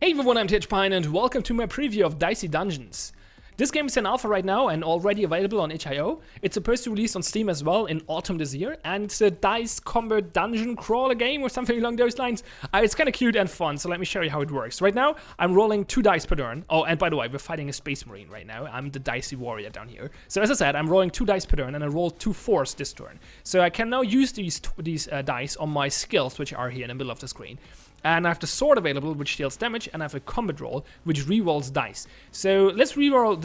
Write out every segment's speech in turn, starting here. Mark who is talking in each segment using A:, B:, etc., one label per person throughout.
A: Hey everyone, I'm Pion and welcome to my preview of Dicey Dungeons. This game is in alpha right now and already available on itch.io. It's supposed to release on Steam as well in autumn this year, and it's a dice combat dungeon crawler game or something along those lines. It's kind of cute and fun, so let me show you how it works. Right now, I'm rolling 2 dice per turn. Oh, and by the way, we're fighting a space marine right now. I'm the dicey warrior down here. So as I said, I'm rolling 2 dice per turn, and I rolled 2 4s this turn. So I can now use these dice on my skills, which are here in the middle of the screen. And I have the sword available, which deals damage, and I have a combat roll, which rerolls dice. So let's reroll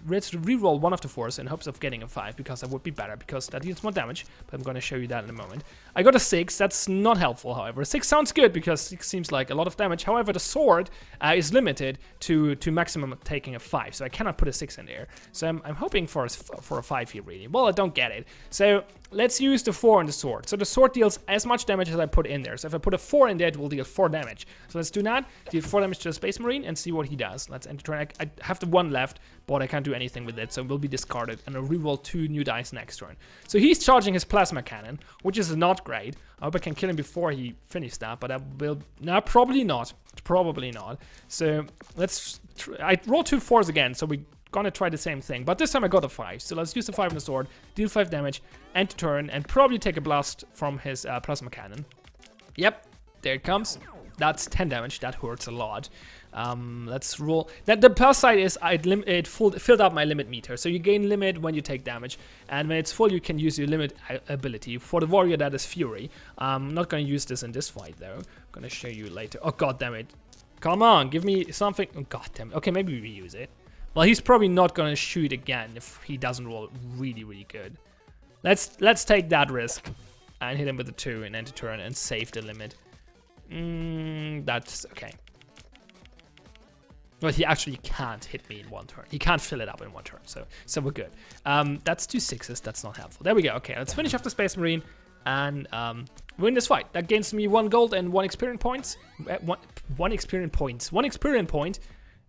A: let's reroll one of the 4s in hopes of getting a 5, because that would be better, because that deals more damage. But I'm going to show you that in a moment. I got a 6. That's not helpful, however. 6 sounds good because 6 seems like a lot of damage. However, the sword is limited to maximum taking a 5, so I cannot put a 6 in there. So I'm hoping for a 5 here, really. Well, I don't get it. So let's use the 4 on the sword. So the sword deals as much damage as I put in there. So if I put a 4 in there, it will deal 4 damage. So let's do that. Deal 4 damage to the Space Marine and see what he does. Let's enter turn. I have the 1 left, but I can't do anything with it, so it will be discarded. And I'll reroll 2 new dice next turn. So he's charging his plasma cannon, which is not great. I hope I can kill him before he finishes that, but I will. No, probably not. Probably not. So let's. I roll 2 4s again, so we're gonna try the same thing, but this time I got a 5. So let's use the 5 on the sword, deal 5 damage, end turn, and probably take a blast from his plasma cannon. Yep, there it comes. That's 10 damage. That hurts a lot. Let's roll. The plus side is it filled up my limit meter. So you gain limit when you take damage, and when it's full, you can use your limit ability. For the warrior, that is Fury. I'm not going to use this in this fight though. I'm going to show you later. Oh god damn it! Come on, give me something. Oh god damn it. Okay, maybe we use it. Well, he's probably not going to shoot again if he doesn't roll really good. Let's take that risk and hit him with a 2 and end turn and save the limit. That's okay. Well, he actually can't hit me in 1 turn. He can't fill it up in 1 turn, so we're good. That's 2 6s. That's not helpful. There we go. Okay, let's finish off the Space Marine and win this fight. That gains me 1 gold and 1 experience points. One experience points. 1 experience point.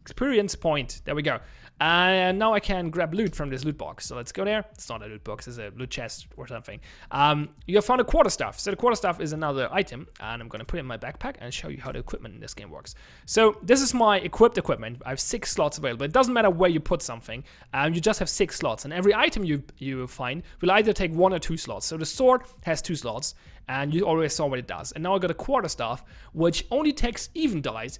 A: Experience point. There we go. And now I can grab loot from this loot box. So let's go there. It's not a loot box. It's a loot chest or something. You have found a quarterstaff. So the quarterstaff is another item. And I'm going to put it in my backpack and show you how the equipment in this game works. So this is my equipped equipment. I have 6 slots available. It doesn't matter where you put something. You just have 6 slots. And every item you find will either take 1 or 2 slots. So the sword has 2 slots. And you already saw what it does. And now I got a quarterstaff, which only takes even dice.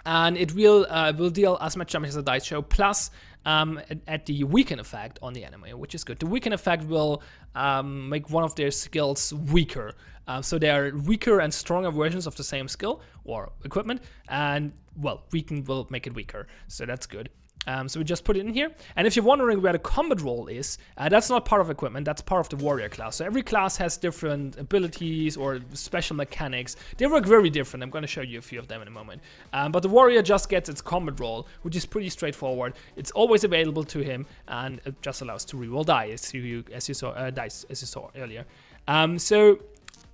A: And it will deal as much damage as a dice show, plus at the weaken effect on the enemy, which is good. The weaken effect will make one of their skills weaker. So they are weaker and stronger versions of the same skill or equipment, and well, weaken will make it weaker. So that's good. So we just put it in here. And if you're wondering where the combat roll is, that's not part of equipment, that's part of the warrior class. So every class has different abilities or special mechanics. They work very different. I'm going to show you a few of them in a moment. But the warrior just gets its combat roll, which is pretty straightforward. It's always available to him, and it just allows to reroll dice, as you saw earlier. So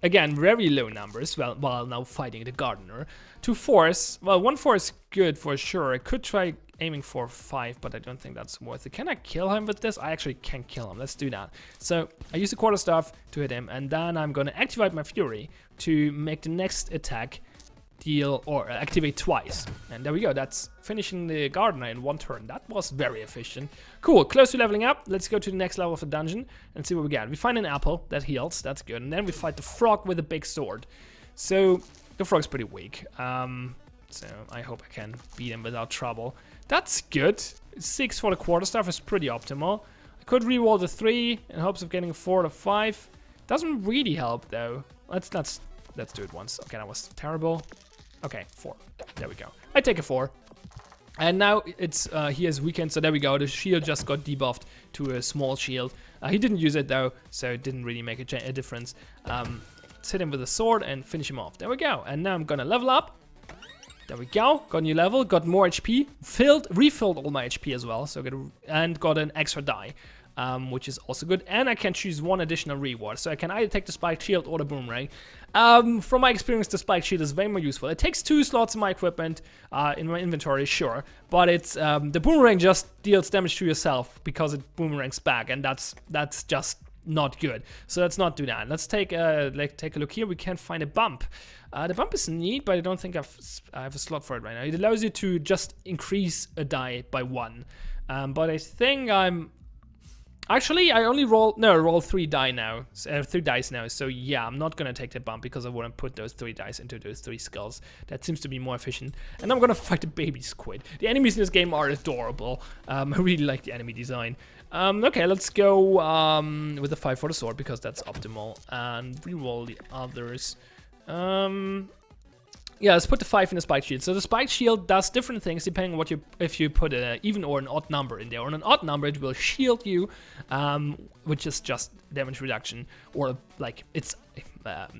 A: again, very low numbers while now fighting the gardener. 2 4s. Well, 1 4 is good for sure. I could try aiming for 5, but I don't think that's worth it. Can I kill him with this? I actually can kill him. Let's do that. So I use the quarterstaff to hit him, and then I'm going to activate my Fury to make the next attack deal or activate twice. And there we go. That's finishing the gardener in 1 turn. That was very efficient. Cool. Close to leveling up. Let's go to the next level of the dungeon and see what we got. We find an apple that heals. That's good. And then we fight the frog with a big sword. So the frog's pretty weak. So I hope I can beat him without trouble. That's good. 6 for the quarterstaff is pretty optimal. I could reroll the 3 in hopes of getting a 4 or 5. Doesn't really help though. Let's do it once. Okay, that was terrible. Okay, 4. There we go. I take a 4. And now it's he has weakened, so there we go. The shield just got debuffed to a small shield. He didn't use it though, so it didn't really make a difference. Let's hit him with a sword and finish him off. There we go. And now I'm gonna level up. There we go. Got a new level. Got more HP. Refilled all my HP as well. So got an extra die, which is also good. And I can choose 1 additional reward. So I can either take the spiked shield or the boomerang. From my experience, the spiked shield is way more useful. It takes 2 slots in my equipment, in my inventory, sure. But it's the boomerang just deals damage to yourself because it boomerangs back, and that's just not good. So let's not do that. Let's take a look here. We can't find a bump. The bump is neat, but I don't think I have a slot for it right now. It allows you to just increase a die by 1. But I think actually, I only roll 3 die now, 3 dice now. So yeah, I'm not gonna take the bump because I want to put those 3 dice into those 3 skulls. That seems to be more efficient. And I'm gonna fight the baby squid. The enemies in this game are adorable. I really like the enemy design. Okay, let's go with the 5 for the sword because that's optimal, and reroll the others. Yeah, let's put the 5 in the spike shield. So the spike shield does different things depending on if you put an even or an odd number in there. On an odd number, it will shield you, which is just damage reduction, or like it's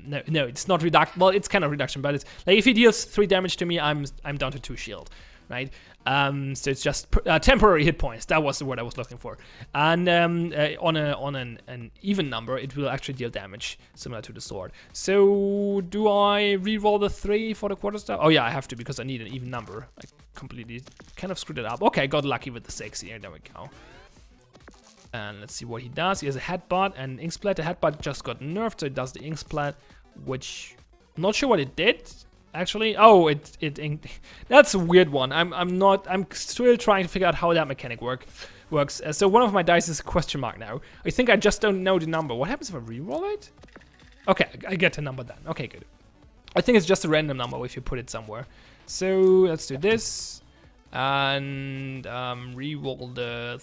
A: no, it's not reduction. Well, it's kind of reduction, but it's like if he deals 3 damage to me, I'm down to 2 shield, right? So it's just temporary hit points. That was the word I was looking for. And on an even number, it will actually deal damage, similar to the sword. So do I re-roll the 3 for the quarterstaff? Oh yeah, I have to because I need an even number. I completely kind of screwed it up. Okay, got lucky with the 6 here. There we go. And let's see what he does. He has a headbutt and ink splat. The headbutt just got nerfed, so it does the ink splat, which I'm not sure what it did. Actually, oh, that's a weird one. I'm still trying to figure out how that mechanic works. So one of my dice is a question mark now. I think I just don't know the number. What happens if I re-roll it? Okay, I get the number then. Okay, good. I think it's just a random number if you put it somewhere. So let's do this and re-roll the.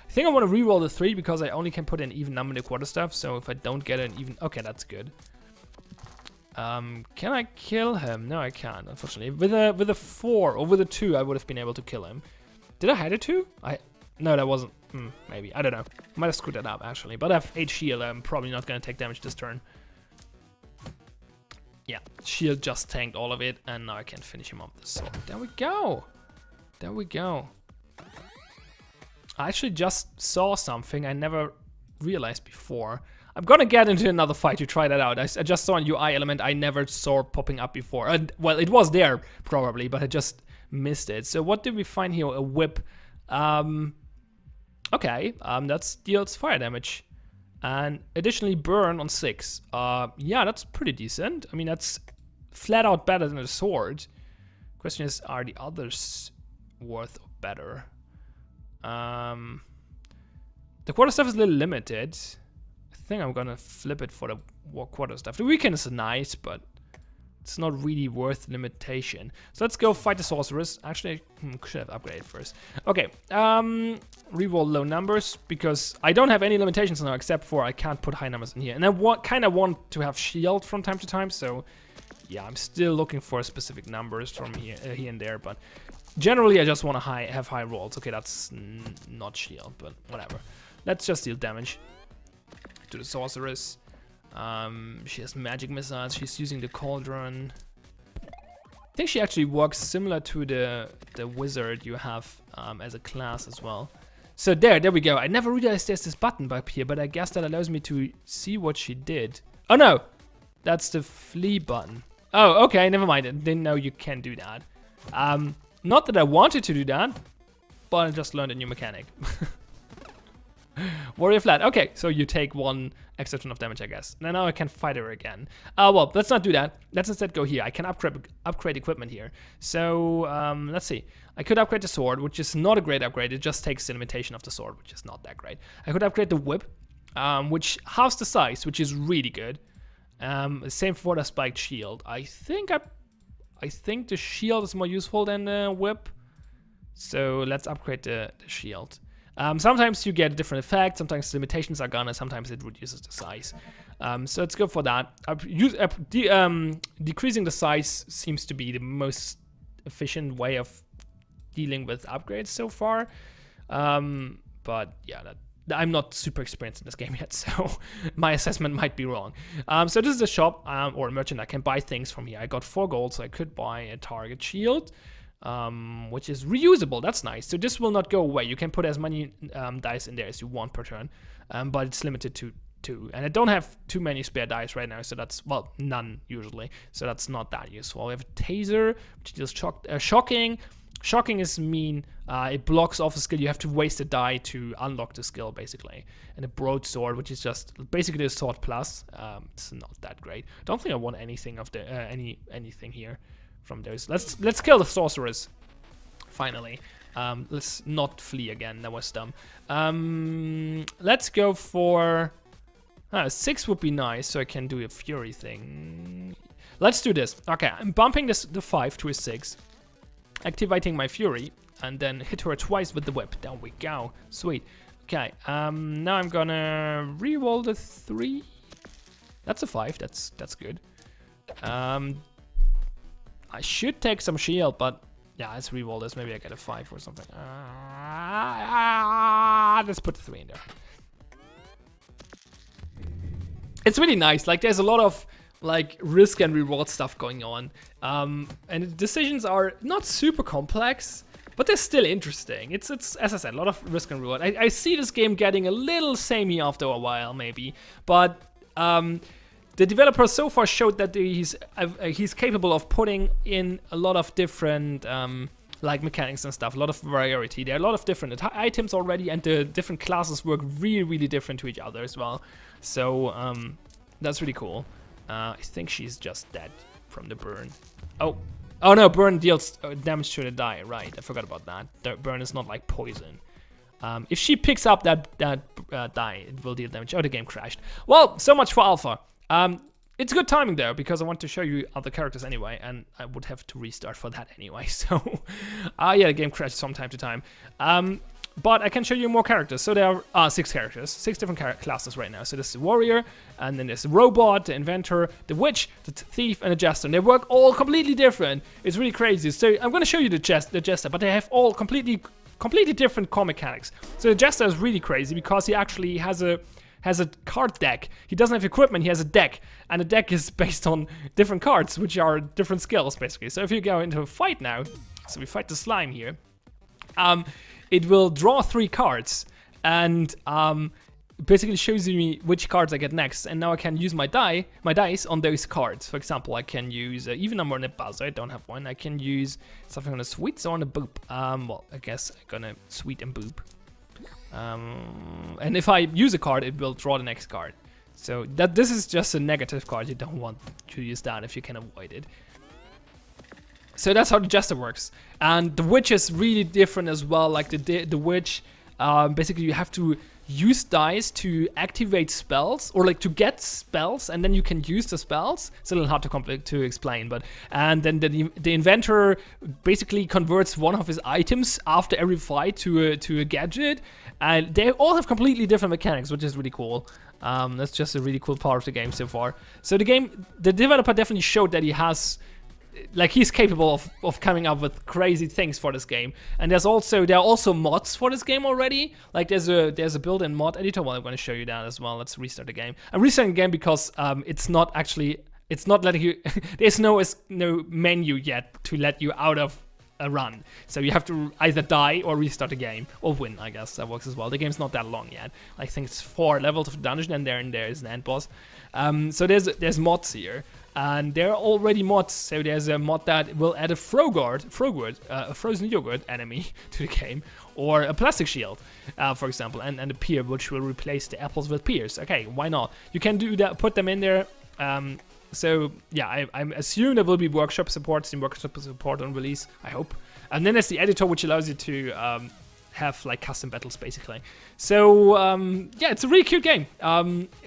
A: I think I want to re-roll the 3 because I only can put an even number in the quarterstaff. So if I don't get an even, okay, that's good. Can I kill him? No, I can't, unfortunately. With a 4 or with a 2, I would have been able to kill him. Did I hide a 2? No, that wasn't. Maybe, I don't know. Might have screwed that up actually. But I have 8 shield. I'm probably not gonna take damage this turn. Yeah, shield just tanked all of it, and now I can finish him off with the sword. There we go. There we go. I actually just saw something I never realized before. I'm gonna get into another fight to try that out. I just saw an UI element I never saw popping up before. Well, it was there probably, but I just missed it. So what did we find here? A whip. Okay, that deals fire damage. And additionally burn on 6. Yeah, that's pretty decent. I mean, that's flat out better than a sword. Question is, are the others worth or better? The quarterstaff is a little limited. I think I'm gonna flip it for the quarterstaff. The weekend is nice, but it's not really worth limitation. So let's go fight the sorceress. Actually, I should have upgraded first. Okay, reroll low numbers because I don't have any limitations now except for I can't put high numbers in here. And I kind of want to have shield from time to time, so yeah, I'm still looking for specific numbers from here and there, but generally I just want to have high rolls. Okay, that's not shield, but whatever. Let's just deal damage to the sorceress. She has magic missiles. She's using the cauldron. I think she actually works similar to the wizard you have as a class as well. So there we go. I never realized there's this button back here, but I guess that allows me to see what she did. Oh no, that's the flee button. Oh, okay, never mind. I didn't know you can do that. Not that I wanted to do that, but I just learned a new mechanic. Warrior flat. Okay, so you take 1 extra turn of damage, I guess. Now I can fight her again. Well, let's not do that. Let's instead go here. I can upgrade equipment here. So let's see. I could upgrade the sword, which is not a great upgrade. It just takes the limitation of the sword, which is not that great. I could upgrade the whip, which halves the size, which is really good. Same for the spiked shield. I think the shield is more useful than the whip. So let's upgrade the shield. Sometimes you get a different effect, sometimes the limitations are gone, and sometimes it reduces the size. So let's go for that. Decreasing the size seems to be the most efficient way of dealing with upgrades so far. But yeah, I'm not super experienced in this game yet, so my assessment might be wrong. So this is a shop or a merchant. I can buy things from here. I got 4 gold, so I could buy a target shield. Which is reusable. That's nice. So this will not go away. You can put as many dice in there as you want per turn, but it's limited to 2. And I don't have too many spare dice right now, so that's, well, none usually. So that's not that useful. We have a taser, which deals shocking. Shocking is mean. It blocks off a skill. You have to waste a die to unlock the skill, basically. And a broadsword, which is just basically a sword plus. It's not that great. Don't think I want anything of the anything here from those. Let's kill the sorceress. Finally. Let's not flee again. That was dumb. Let's go for 6 would be nice, so I can do a fury thing. Let's do this. Okay, I'm bumping the 5 to a 6. Activating my fury, and then hit her twice with the whip. Down we go. Sweet. Okay, now I'm gonna re-roll the 3. That's a 5. That's good. I should take some shield, but yeah, let's re-roll this. Maybe I get a 5 or something. Let's put the 3 in there. It's really nice. Like, there's a lot of like risk and reward stuff going on, and the decisions are not super complex, but they're still interesting. It's as I said, a lot of risk and reward. I see this game getting a little samey after a while, maybe, but the developer so far showed that he's capable of putting in a lot of different like mechanics and stuff, a lot of variety. There are a lot of different items already, and the different classes work really different to each other as well. So that's really cool. I think she's just dead from the burn. Oh no, burn deals damage to the die. Right, I forgot about that. The burn is not like poison. If she picks up that die, it will deal damage. Oh, the game crashed. Well, so much for alpha. It's good timing though, because I want to show you other characters anyway, and I would have to restart for that anyway. So, yeah, the game crashes from time to time. But I can show you more characters. So there are 6 characters, 6 different classes right now. So there's the warrior, and then there's the robot, the inventor, the witch, the thief, and the jester. And they work all completely different. It's really crazy. So I'm going to show you the jester, but they have all completely different core mechanics. So the jester is really crazy because he actually has a card deck. He doesn't have equipment, he has a deck. And the deck is based on different cards, which are different skills, basically. So if you go into a fight now, so we fight the slime here, it will draw 3 cards, and basically shows me which cards I get next. And now I can use my dice on those cards. For example, I can use even number on a buzzer. I don't have one. I can use something on a sweet or on a boop. Well, I guess I'm gonna sweet and boop. And if I use a card, it will draw the next card. So this is just a negative card. You don't want to use that if you can avoid it. So that's how the jester works. And the witch is really different as well. Like the witch, basically you have to use dice to activate spells, or like to get spells, and then you can use the spells. It's a little hard to explain, but and then the inventor basically converts one of his items after every fight to a gadget, and they all have completely different mechanics, which is really cool. That's just a really cool part of the game so far. So the developer definitely showed that he's capable of coming up with crazy things for this game. And there are also mods for this game already. Like there's a built-in mod editor. Well, I'm going to show you that as well. Let's restart the game. I'm restarting the game because it's not letting you. There's no menu yet to let you out of a run. So you have to either die or restart the game, or win. I guess that works as well. The game's not that long yet. I think it's 4 levels of the dungeon, and there is an end boss. So there's mods here. And there are already mods. So there's a mod that will add a frogurt, a frozen yogurt enemy to the game, or a plastic shield, for example, and a pier, which will replace the apples with piers. Okay, why not? You can do that, put them in there. So yeah, I'm assuming there will be workshop support, Steam workshop support on release, I hope. And then there's the editor, which allows you to have like custom battles, basically. So yeah, it's a really cute game.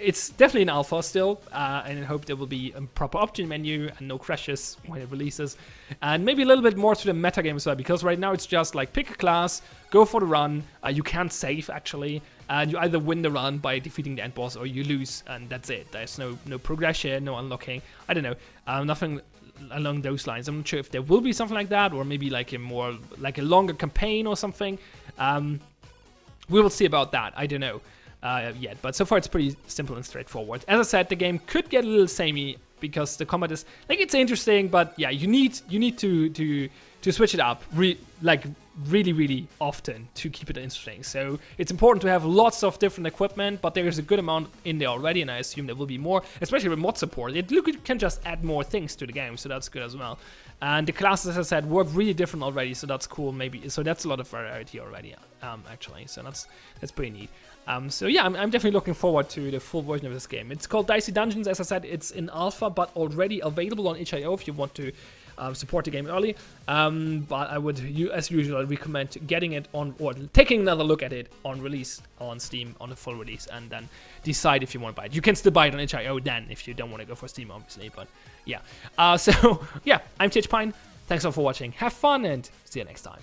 A: It's definitely an alpha still, and I hope there will be a proper option menu and no crashes when it releases, and maybe a little bit more to the meta game as well, because right now it's just like pick a class, go for the run. You can't save actually, and you either win the run by defeating the end boss, or you lose, and that's it. There's no progression, no unlocking. I don't know, nothing along those lines. I'm not sure if there will be something like that, or maybe like a longer campaign or something. We will see about that. I don't know yet, but so far it's pretty simple and straightforward. As I said, the game could get a little samey because the combat is like, it's interesting, but yeah, you need to switch it up. really, really often to keep it interesting. So it's important to have lots of different equipment, but there is a good amount in there already, and I assume there will be more, especially with mod support. It can just add more things to the game, so that's good as well. And the classes, as I said, work really different already, so that's cool. Maybe so that's a lot of variety already, actually. So that's pretty neat. So yeah, I'm definitely looking forward to the full version of this game. It's called Dicey Dungeons. As I said, it's in alpha, but already available on itch.io if you want to support the game early. But I would, as usual, recommend getting it on, or taking another look at it on release on Steam, on the full release, and then decide if you want to buy it. You can still buy it on itch.io then if you don't want to go for Steam, obviously. But yeah. So yeah, I'm TH Pine. Thanks all for watching. Have fun and see you next time.